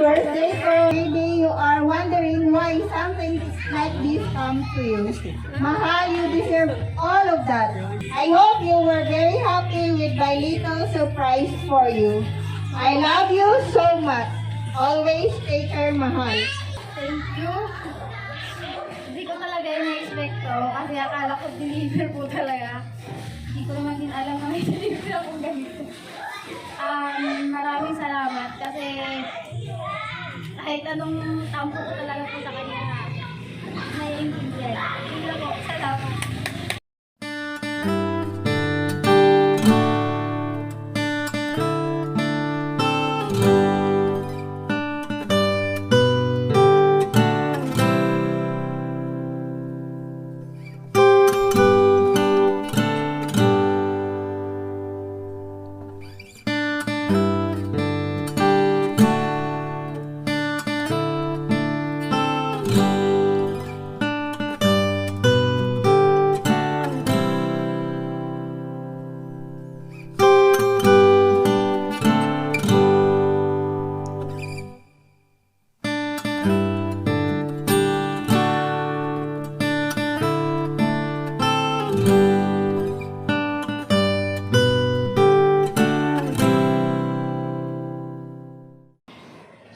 birthday po. Maybe you are wondering why something like this comes to you. Mahal, you deserve all of that. I hope you were very happy with my little surprise for you. I love you so much. Always take care, Mahal. Thank you. Hindi ko talaga ina-expect to kasi akala ko deliver po talaga. Hindi ko naman din alam na may deliver akong ganito. Maraming salamat kasi kahit anong tampo ko talaga po sa kanya naiintindihan. Hindi lang po. Salamat.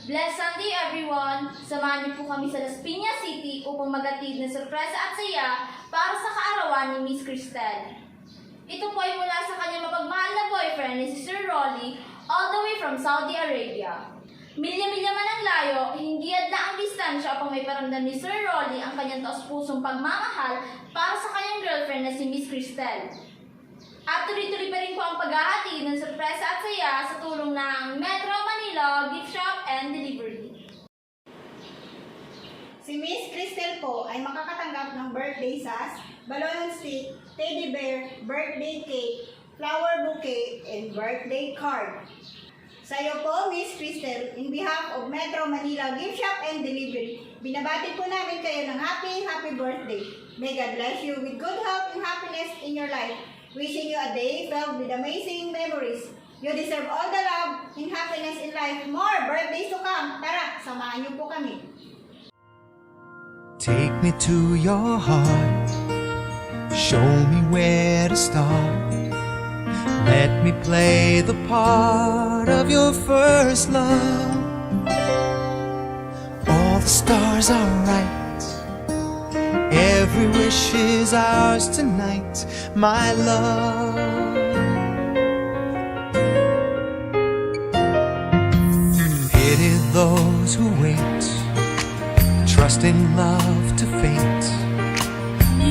Blessed Sunday everyone! Samahan niyo po kami sa Las Piñas City upang magatid ng sorpresa at saya para sa kaarawan ni Miss Cristel. Ito po ay mula sa kanyang mapagmahal na boyfriend ni si Sir Rolly all the way from Saudi Arabia. Milya-milya man ang layo, hindi adla ang distansya upang may paramdam ni Sir Rolly ang kanyang taos-pusong pagmamahal para sa kanyang girlfriend na si Miss Cristel. At tuloy-tuloy pa rin po ang paghahatid ng sorpresa at saya sa tulong ng Metro Manila Gift Shop and Delivery. Si Miss Cristel po ay makakatanggap ng birthday sas, balloon stick, teddy bear, birthday cake, flower bouquet, and birthday card. Sa iyo po, Miss Cristel, in behalf of Metro Manila Gift Shop and Delivery, binabati po namin kayo ng happy birthday. May God bless you with good health and happiness in your life. Wishing you a day filled with amazing memories. You deserve all the love and happiness in life. More birthdays to come. Tara, samahan niyo po kami. Take me to your heart. Show me where to start. Let me play the part of your first love. All the stars are right. Every wish is ours tonight, my love. Pity those who wait, trusting love to fate,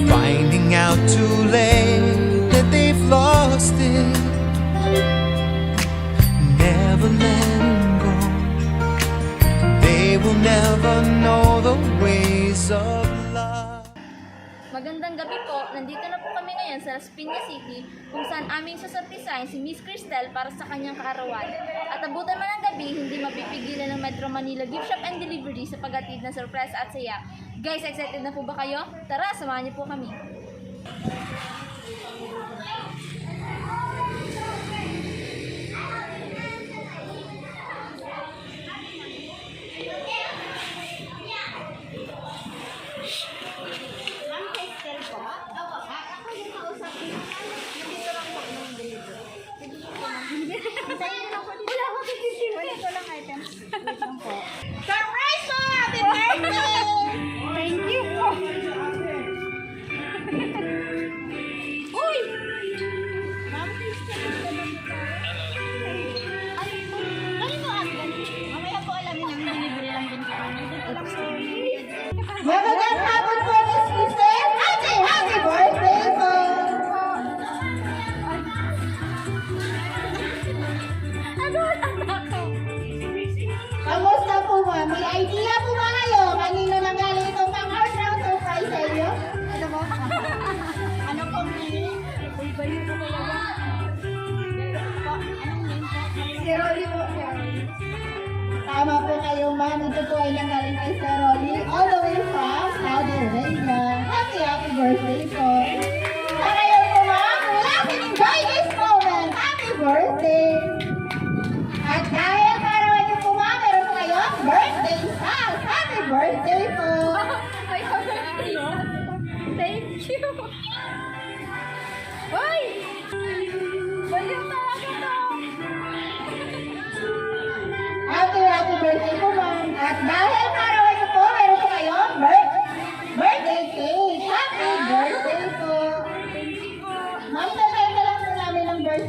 finding out too late that they've lost it. Never letting go, they will never know the ways of love. Magandang gabi po, nandito na po kami ngayon sa Las Piñas City kung saan aming sasurprisahin si Miss Cristel para sa kanyang kaarawan. At abutan man ang gabi, hindi mapipigilan ng Metro Manila Gift Shop and Delivery sa paghatid ng surprise at saya. Guys, excited na po ba kayo? Tara, samahan niyo po kami. Ma'am Cristel po? Opo. Ako yung kausap niyo. Nandito lang po yung delivery. Pwede po po ma'am. Sa'yo lang po dito. Wala ko dito. Wala ko lang items. Wait lang po. Surprise po! Happy birthday! Thank you po. Uy! Ma'am Cristel. Kanino agad? Mamaya po alamin ang delivery lang din po. Dito lang po. Magandang hapon po, Miss Cristel! Happy birthday po! Kamusta po, ma'am? May idea po ba kayo? Kanino nanggaling itong pang-house round surprise sa inyo? Ano po? Ano po, ma'am? Iba yun po talaga. Anong name po? Si Rolly po, si Rolly. Tama po kayo, ma'am. Ito po ay nanggaling kay Sir Rolly all the way from Saudi Arabia. Happy birthday po. Sa ngayon po, ma'am, relax and enjoy this moment. Happy birthday! At dahil karawan niyo po, ma'am, meron po kayong birthday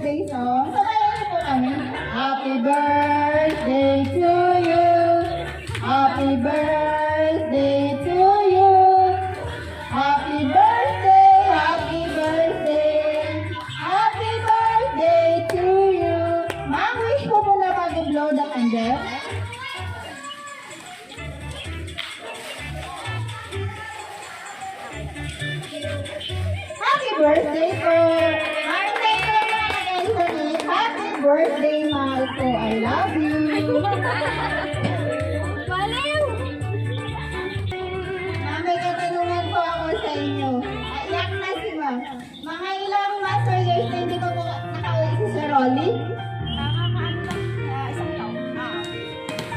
birthday song. Sabayan niyo po kami. Happy birthday to you. Happy birthday to you. Happy birthday, happy birthday. Happy birthday to you. Ma'am, wish ko muna bago blow the candle. Happy birthday po! Birthday po Anthony! Happy birthday, mahal ko! I love you! Baliw! May katanungan po ako sa inyo. Iyak na si ma'am. Mga ilang master years na hindi pa po nakauwi si Sir Rolly? Isang taon.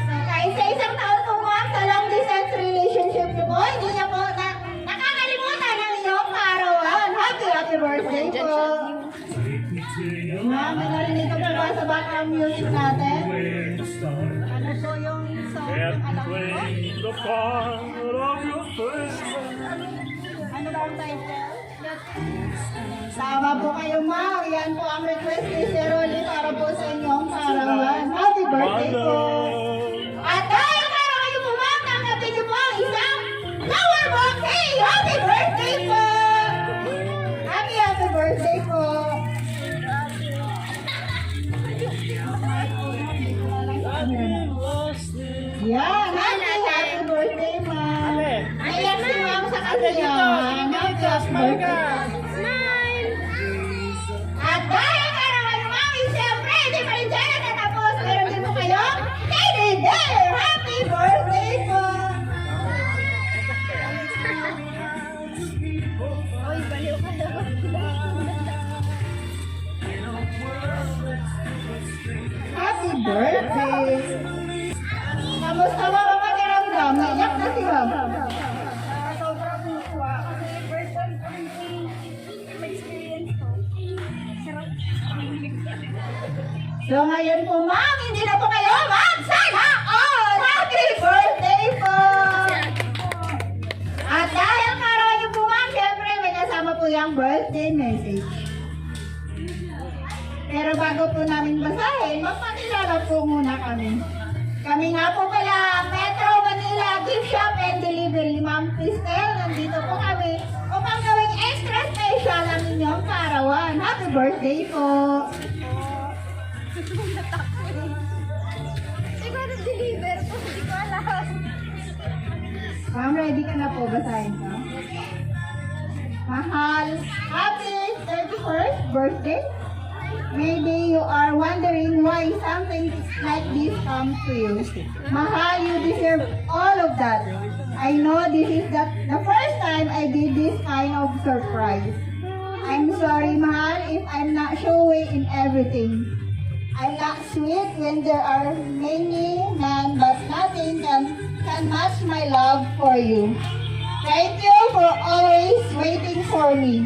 So, kahit sa isang taon po ma'am, sa long distance relationship niyo po, hindi niya po nakakalimutan ang iyong kaarawan. Happy birthday po! Ma'am, may narinig ko po ba sa background music natin? Ano po yung song ng alam ko? The part of your first Ano ba ang title? Tama po kayo, ma'am. Yan po ang request ni Sir Rolly para po sa inyong kaarawan. Happy birthday po! At dahil meron kayo po, ma'am, tanggapin niyo po ang isang flower bouquet! Happy birthday po! Happy birthday po! Yan! Happy birthday, ma'am! Ayan si ma'am sa kasiyahan. Happy birthday! At dahil kaarawan ng mami, siyempre, hindi pa rin dyan natatapos. Meron din po kayo, Teddy Bear! Happy birthday po! Oy, baliw ka daw. Happy birthday! Kamusta ba ang pakiramdam? Naiyak na si ma'am. Sobrang kuha. Kasi first time ko rin experience ko. Sarap. So ngayon po ma'am, hindi na po kayo magsala all! Happy birthday po! At dahil kaarawan niyo po ma'am, siyempre may kasama po yung birthday message. Pero bago po namin basahin, magpakilala po muna kami. Kami nga po pala, Metro Manila Gift Shop and Delivery. Ma'am Cristel, nandito po kami upang gawing extra special ang inyong kaarawan. Happy birthday po! Siguro deliver ko. Hindi ko alam. Ma'am, ready ka na po basahin ka? Mahal, happy 31st birthday! Maybe you are wondering why something like this comes to you. Mahal, you deserve all of that. I know this is the first time I did this kind of surprise. I'm sorry, Mahal, if I'm not showing in everything. I'm not sweet when there are many men, but nothing can match my love for you. Thank you for always waiting for me.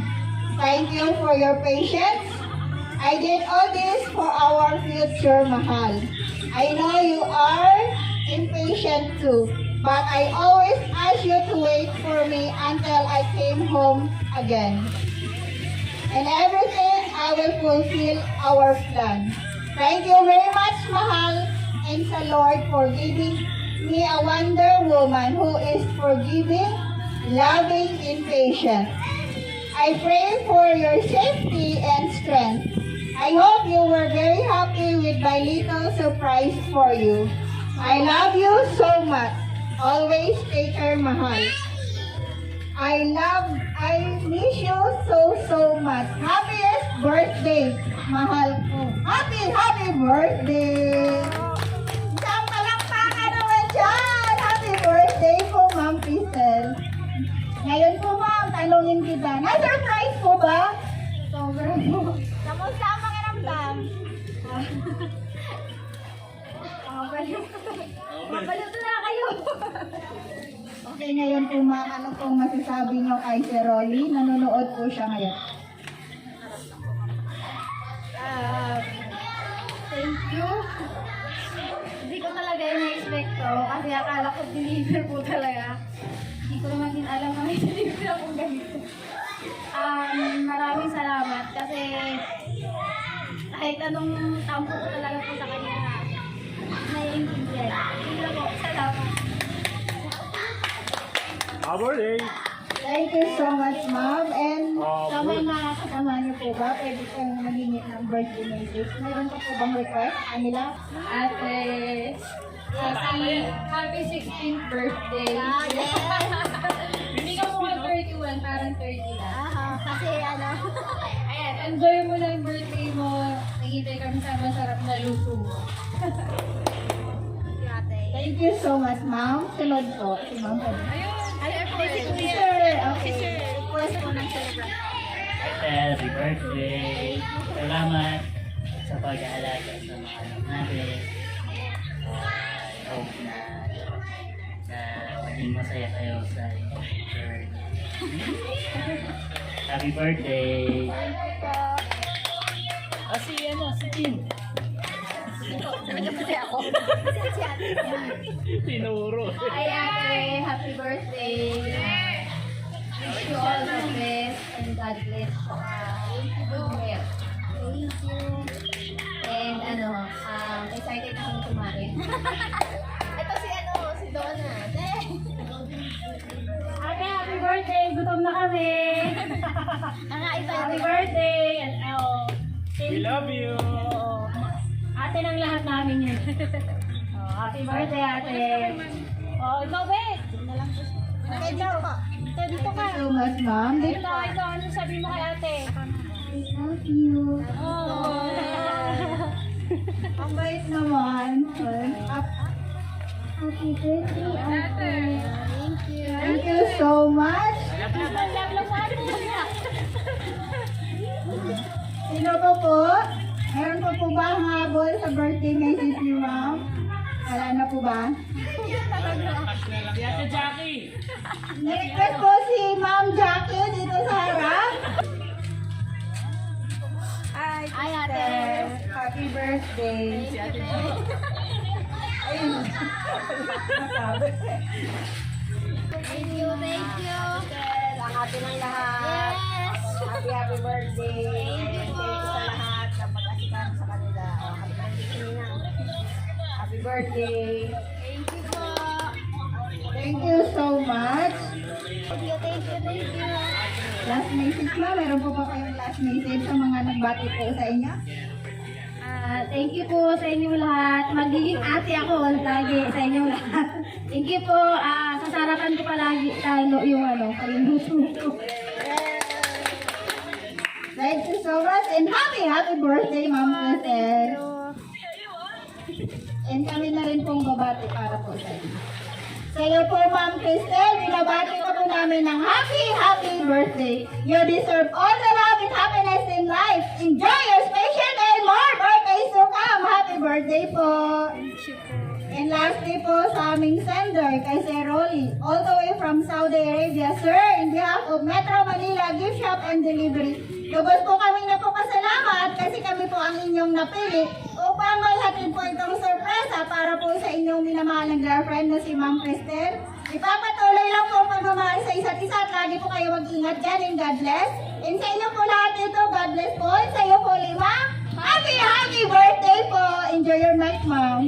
Thank you for your patience. I did all this for our future, Mahal. I know you are impatient too, but I always ask you to wait for me until I came home again. And everything I will fulfill our plan. Thank you very much, Mahal, and sa Lord for giving me a wonder woman who is forgiving, loving, and patient. I pray for your safety and strength. I hope you were very happy with my little surprise for you. I love you so much. Always take care, Mahal. I miss you so much. Happiest birthday, Mahal ko. Happy birthday! Isang palakpakan naman dyan! Happy birthday po, Ma'am Cristel. Ngayon po, Ma'am, tanungin kita. Na-surprise po ba? Sobrang po. Kamusta ang pakiramdam? Baliw. Baliw na kayo. Okay, ngayon po, Ma'am, ano pong masasabi niyo kay Sir Rolly? Nanonood po siya ngayon. Thank you. Hindi ko talaga ina-expect to kasi akala ko deliver po talaga. Hindi ko naman din alam na may deliver akong ganito. Maraming salamat kasi anong tampo ko talaga po sa kanya na naiintindihan. Yun lang po. Salamat. Happy birthday! Thank you so much, ma'am. And sa good. mga kasama niyo po ba, pwede kayong maghingi ng birthday message? Mayroon pa po bang request? Kanila? Ate, happy 16th birthday. Hindi ka mo 31, parang 30 na. Kasi ano, Ayan, enjoy mo lang yung birthday mo. Nagintay kami sa masarap na luto mo. Thank you so much, ma'am. Sunod po, si ma'am. Sir, okay. Request po ng celebrant. Happy birthday! Salamat sa pag-aalaga sa mga anak natin. I hope na maging masaya kayo sa inyong journey. Happy birthday! Si Tim. Tinuro. Hi ate, happy birthday. Wish you all the best and God bless. Good health. thank you. And excited na kami kumain. Ito si si Donna. Ate, happy birthday! Gutom na kami! Happy birthday! And We love you! ate ng lahat namin yun. Happy birthday, ate! Ikaw, Ben! Dito ka. Thank you so much, ma'am. Ikaw, ano sabi mo kay ate? Thank you. Ang bait naman. Happy birthday, ate. Thank you. Thank you so much. Sino po po? Meron po ba ang habol sa birthday message ni ma'am? Wala na po ba? Ate Jackie! Request po si Ma'am Jackie dito sa harap. Hi, ate. Happy birthday. Ayun. Masabi. Thank you, thank you. Ang happy ng lahat. Yes. Happy birthday. Thank you po. Sa lahat na pag-asikan sa kanila. Happy birthday. Thank you po. Thank you so much. Thank you, thank you, thank you. Last message na. Meron po ba kayong last message sa mga nagbati po sa inyo? Thank you po sa inyo lahat. Magiging ate ako lagi sa inyo lahat. Thank you po. Sasarapan ko palagi talo yung kalimutan ko. Thank you so much and happy birthday, Ma'am Cristel. And kami na rin pong babati para po sa inyo. Sa iyo po, Ma'am Cristel, binabati ka po namin ng happy birthday. You deserve all the love and happiness in life. Enjoy your special and more birthdays to come. Happy birthday po. And lastly po sa aming sender, kay Sir Rolly, all the way from Saudi Arabia. Sir, in behalf of Metro Manila Gift Shop and Delivery, lubos po kami napapasalamat kasi kami po ang inyong napili upang may hatid po itong sorpresa para po sa inyong minamahal na girlfriend na si Ma'am Cristel. Ipapatuloy lang po ang pagmamahal sa isa't isa at lagi po kayo mag-ingat dyan and God bless. And sa inyo po lahat dito, God bless po. Sa iyo po, Lima. Happy birthday po. Enjoy your night, Ma'am.